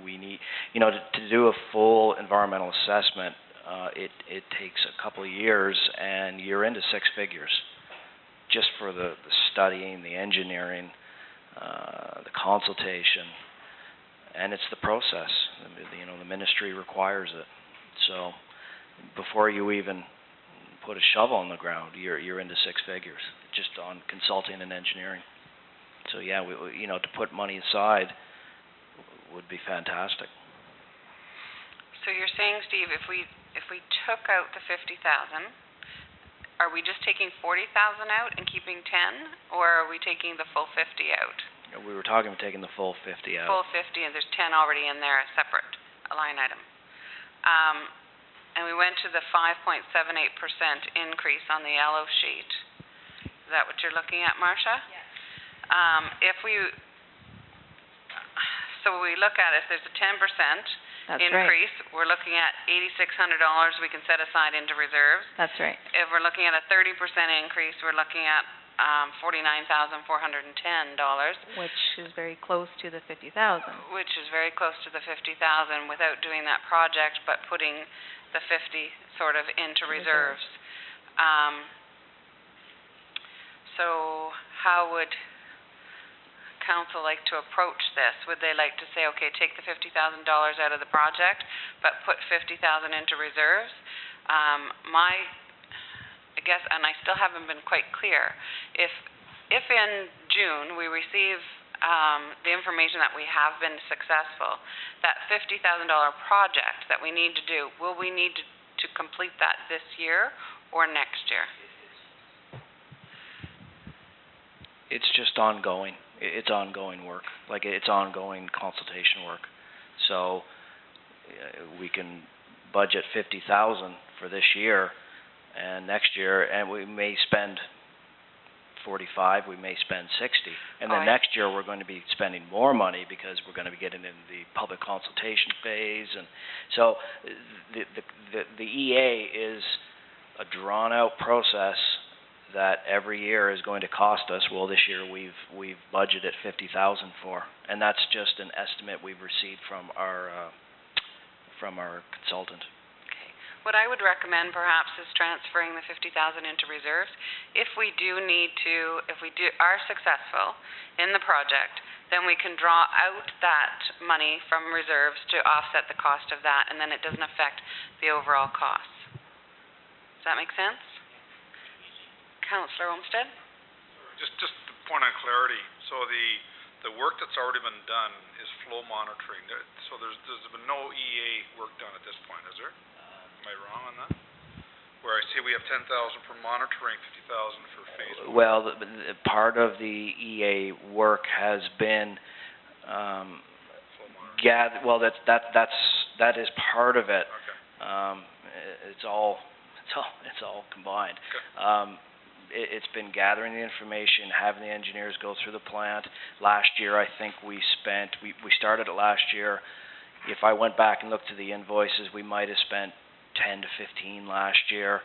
need to do a full environmental assessment. It takes a couple of years, and you're into 6 figures just for the studying, the engineering, the consultation, and it's the process. The ministry requires it. So before you even put a shovel in the ground, you're into 6 figures just on consulting and engineering. So yeah, to put money aside would be fantastic. So you're saying, Steve, if we took out the 50,000, are we just taking 40,000 out and keeping 10, or are we taking the full 50 out? We were talking about taking the full 50 out. Full 50, and there's 10 already in there, a separate line item. And we went to the 5.78% increase on the yellow sheet. Is that what you're looking at, Marcia? Yes. So we look at it, if there's a 10% That's increase, we're looking at $8,600 we can set aside into reserves. That's right. If we're looking at a 30% increase, we're looking at $49,410, Which is very close to the 50,000. which is very close to the 50,000 without doing that project, but putting the 50 sort of into reserves. So how would council like to approach this? Would they like to say, okay, take the $50,000 out of the project, but put 50,000 into reserves? I guess, and I still haven't been quite clear, if in June we receive the information that we have been successful, that $50,000 project that we need to do, will we need to complete that this year or next year? It's just ongoing. It's ongoing work. Like, it's ongoing consultation work. So we can budget 50,000 for this year and next year, and we may spend 45, we may spend 60. And then next year we're going to be spending more money because we're going to be getting into the public consultation phase. And so the EA is a drawn out process that every year is going to cost us. Well, this year we've budgeted 50,000 for, and that's just an estimate we've received from our consultant. Okay. What I would recommend perhaps is transferring the 50,000 into reserves. If we are successful in the project, then we can draw out that money from reserves to offset the cost of that, and then it doesn't affect the overall costs. Does that make sense? Councillor Olmsted? Just the point on clarity, so the work that's already been done is flow monitoring. So there's been no EA work done at this point, is there? Am I wrong on that? Where I see we have 10,000 for monitoring, 50,000 for phase one. Well, part of the EA work has been that is part of it. Okay. It's all combined. Okay. It's been gathering the information, having the engineers go through the plant. Last year, I think we started it last year. If I went back and looked to the invoices, we might have spent 10 to 15 last year.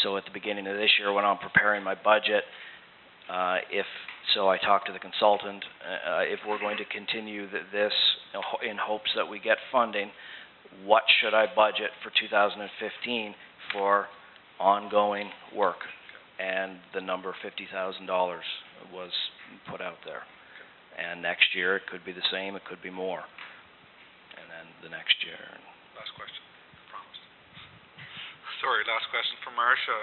So at the beginning of this year, when I'm preparing my budget, I talked to the consultant, if we're going to continue this in hopes that we get funding, what should I budget for 2015 for ongoing work? And the number $50,000 was put out there. And next year it could be the same, it could be more. And then the next year. Last question, I promise. Sorry, last question from Marcia.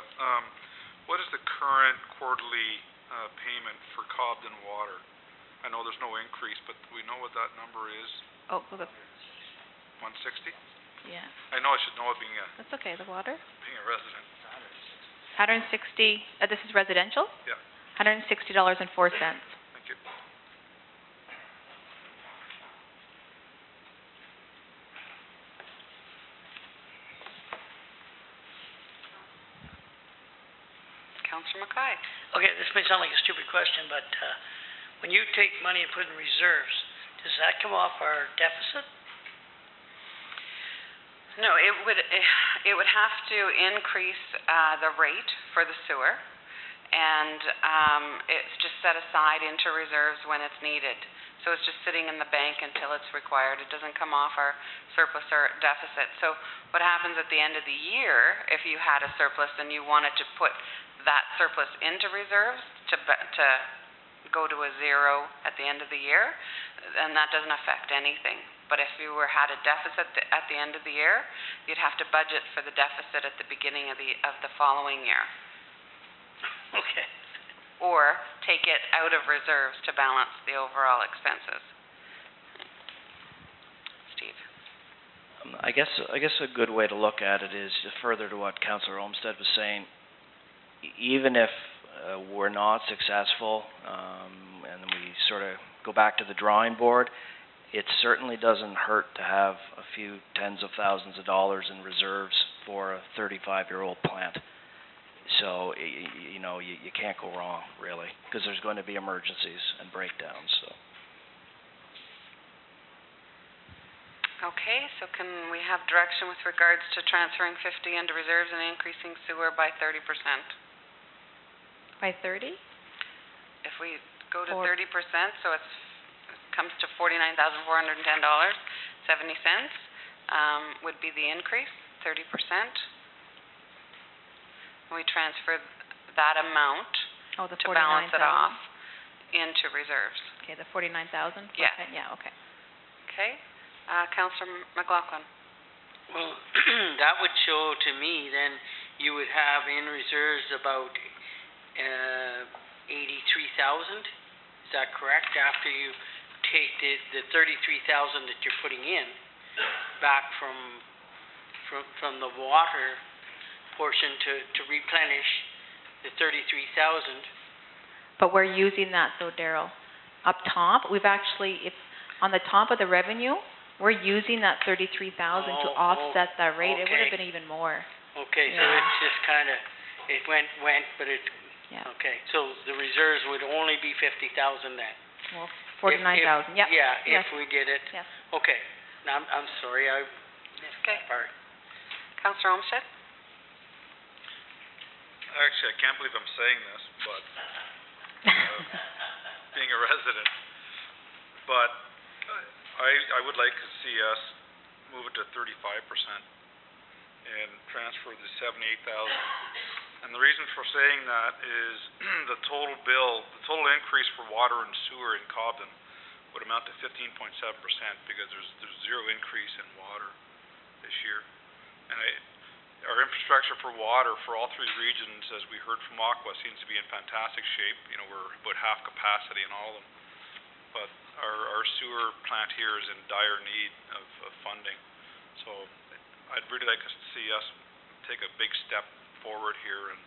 What is the current quarterly payment for Cobden Water? I know there's no increase, but do we know what that number is? Oh, the 160? yeah. I know I should know it being That's okay. The water? a resident. 160. This is residential. Yeah. $160.04. Thank you. Councillor Mackay? Okay, this may sound like a stupid question, but when you take money and put it in reserves, does that come off our deficit? No, it would have to increase the rate for the sewer, and it's just set aside into reserves when it's needed. So it's just sitting in the bank until it's required. It doesn't come off our surplus or deficit. So what happens at the end of the year, if you had a surplus and you wanted to put that surplus into reserves to go to a zero at the end of the year, then that doesn't affect anything. But if you had a deficit at the end of the year, you'd have to budget for the deficit at the beginning of the following year. Okay. Or take it out of reserves to balance the overall expenses. Steve? I guess a good way to look at it is, further to what Councillor Olmsted was saying, even if were not successful, and we sort of go back to the drawing board. It certainly doesn't hurt to have a few tens of thousands of dollars in reserves for a 35-year-old plant. So, you know, you can't go wrong, really, because there's going to be emergencies and breakdowns, so. Okay, so can we have direction with regards to transferring 50 into reserves and increasing sewer by 30%? By 30? If we go to Or- 30%, so it comes to $49,410.70, would be the increase, 30%. We transfer that amount Oh, the to 49,000? balance it off into reserves. Okay, the 49,000? Yeah. Yeah, okay. Okay, Councillor McLaughlin. Well, that would show to me then you would have in reserves about 83,000. Is that correct? After you take the 33,000 that you're putting in back from the water portion to replenish the 33,000. But we're using that though, Daryl. Up top, we've actually, if, on the top of the revenue, we're using that 33,000 to offset that rate. It would have okay. been even more. Okay, so Yeah. it's just kind of, it went, but it, Yeah. okay. So the reserves would only be 50,000 then? Well, 49,000, yep. Yeah, Yes. if we did it. Yes. Okay. Now, I'm sorry, I missed Okay. that part. Councillor Olmsted? Actually, I can't believe I'm saying this, but being a resident, but I would like to see us move it to 35% and transfer the 78,000. And the reason for saying that is the total increase for water and sewer in Cobden would amount to 15.7% because there's zero increase in water this year. And our infrastructure for water for all three regions, as we heard from Aqua, seems to be in fantastic shape. You know, we're about half capacity in all of them. But our sewer plant here is in dire need of funding. So I'd really like to see us take a big step forward here, and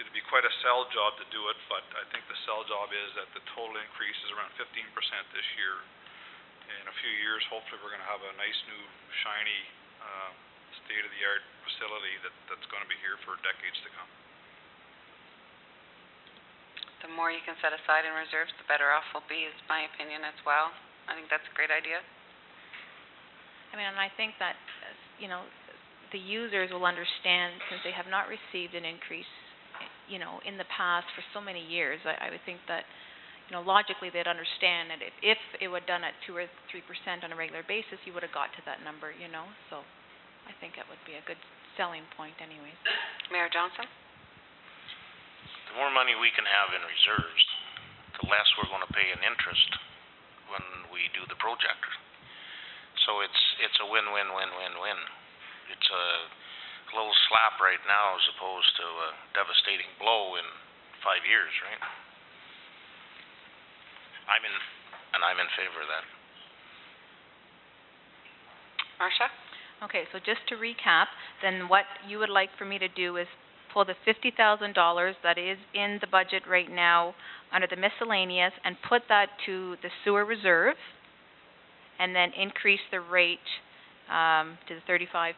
it'd be quite a sell job to do it, but I think the sell job is that the total increase is around 15% this year. In a few years, hopefully we're going to have a nice new shiny state-of-the-art facility that's going to be here for decades to come. The more you can set aside in reserves, the better off we'll be, is my opinion as well. I think that's a great idea. I mean, and I think that, you know, the users will understand, since they have not received an increase, you know, in the past for so many years. I would think that, you know, logically they'd understand that if it were done at 2 or 3% on a regular basis, you would have got to that number, you know. So I think it would be a good selling point anyways. Mayor Johnson? The more money we can have in reserves, the less we're going to pay in interest when we do the project. So it's a win-win-win-win-win. It's a little slap right now as opposed to a devastating blow in 5 years, right? I'm in favor of that. Marcia? Okay, so just to recap, then what you would like for me to do is pull the $50,000 that is in the budget right now under the miscellaneous and put that to the sewer reserve, and then increase the rate to the 35.20%.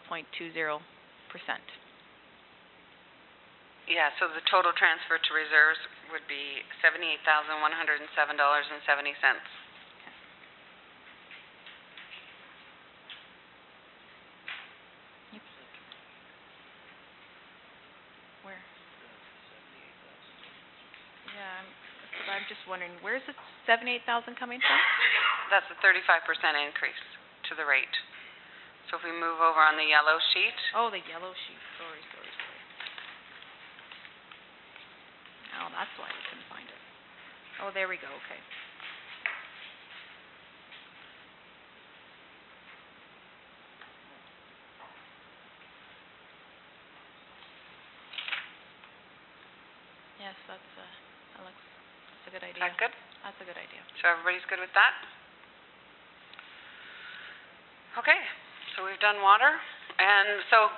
Yeah, so the total transfer to reserves would be $78,107.70. Where? Yeah, I'm just wondering, where's the 78,000 coming from? That's a 35% increase to the rate. So if we move over on the yellow sheet, Oh, the yellow sheet, sorry. Oh, that's why we couldn't find it. Oh, there we go, okay. Yes, that's a good idea. is that good? That's a good idea. So everybody's good with that? Okay, so we've done water, and so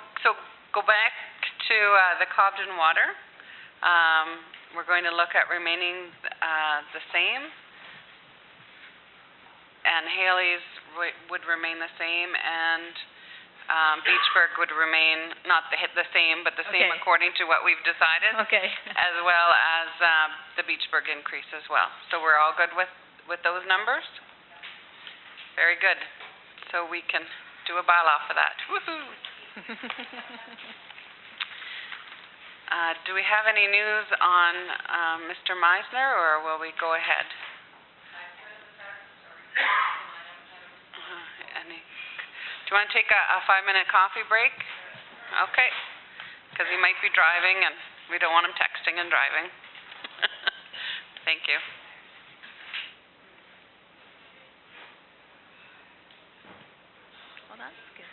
go back to, the Cobden Water. We're going to look at remaining, the same. And Haley's would remain the same, and, Beachburg would remain, not the same, but the same Okay. according to what we've decided. Okay. As well as, the Beachburg increase as well. So we're all good with those numbers? Very good. So we can do a bylaw for that. Woo-hoo! Do we have any news on, Mr. Meisner, or will we go ahead? Do you want to take a 5-minute coffee break? Okay. Because he might be driving, and we don't want him texting and driving. Thank you. Well, that's good.